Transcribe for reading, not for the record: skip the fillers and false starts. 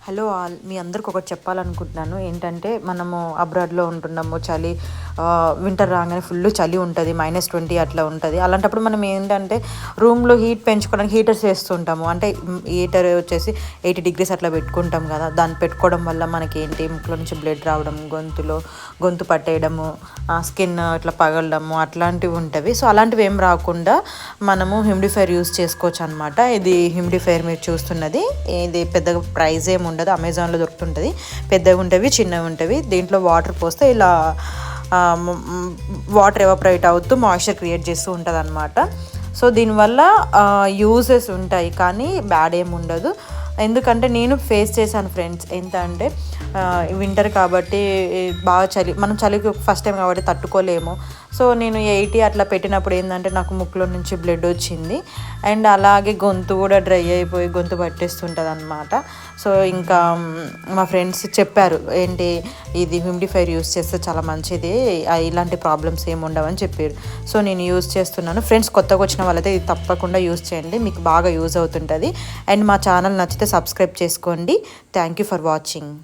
Hello all, మీ అందరికి ఒకటి చెప్పాలనుకుంటున్నాను. ఏంటంటే మనము అబ్రాడ్లో ఉంటున్నాము, చలి వింటర్ రాగానే ఫుల్ చలి ఉంటుంది, -20 అట్లా ఉంటుంది. అలాంటప్పుడు మనం ఏంటంటే రూమ్లో హీట్ పెంచుకోవడానికి హీటర్స్ వేస్తుంటాము. అంటే హీటర్ వచ్చేసి 80 degrees అట్లా పెట్టుకుంటాం కదా. దాన్ని పెట్టుకోవడం వల్ల మనకి ఏంటి, ముక్కులో నుంచి బ్లడ్ రావడం, గొంతు పట్టేయడము, స్కిన్ ఇట్లా పగలడము అట్లాంటివి ఉంటుంది. సో అలాంటివి ఏం రాకుండా మనము హ్యూమిడిఫైర్ యూస్ చేసుకోవచ్చు అనమాట. ఇది హ్యూమిడిఫైర్ మీరు చూస్తున్నది, ఇది పెద్దగా ప్రైస్ ఏమి ఉండదు, అమెజాన్లో దొరుకుతుంటుంది. పెద్దవి ఉంటవి, చిన్నవి ఉంటవి. దీంట్లో వాటర్ పోస్తే ఇలా వాటర్ ఎవాపరేట్ అవుతూ మాయిశ్చర్ క్రియేట్ చేస్తూ ఉంటుంది అనమాట. సో దీనివల్ల యూజెస్ ఉంటాయి కానీ బ్యాడ్ ఏమి ఉండదు. ఎందుకంటే నేను ఫేస్ చేశాను ఫ్రెండ్స్. ఎంత అంటే వింటర్ కాబట్టి బాగా మనం చలికి ఫస్ట్ టైం కాబట్టి తట్టుకోలేము. సో నేను 80 అట్లా పెట్టినప్పుడు ఏంటంటే నాకు ముక్కులో నుంచి బ్లడ్ వచ్చింది. అండ్ అలాగే గొంతు కూడా డ్రై అయిపోయి గొంతు పట్టేస్తుంటుంది అనమాట. సో ఇంకా మా ఫ్రెండ్స్ చెప్పారు, ఏంటి ఇది హ్యూమిడిఫైర్ యూస్ చేస్తే చాలా మంచిది, ఇలాంటి ప్రాబ్లమ్స్ ఏమి ఉండవని చెప్పారు. సో నేను యూస్ చేస్తున్నాను ఫ్రెండ్స్. కొత్తగా వచ్చిన వాళ్ళైతే ఇది తప్పకుండా యూస్ చేయండి, మీకు బాగా యూజ్ అవుతుంటుంది. అండ్ మా ఛానల్ నచ్చితే సబ్స్క్రైబ్ చేసుకోండి. Thank you for watching.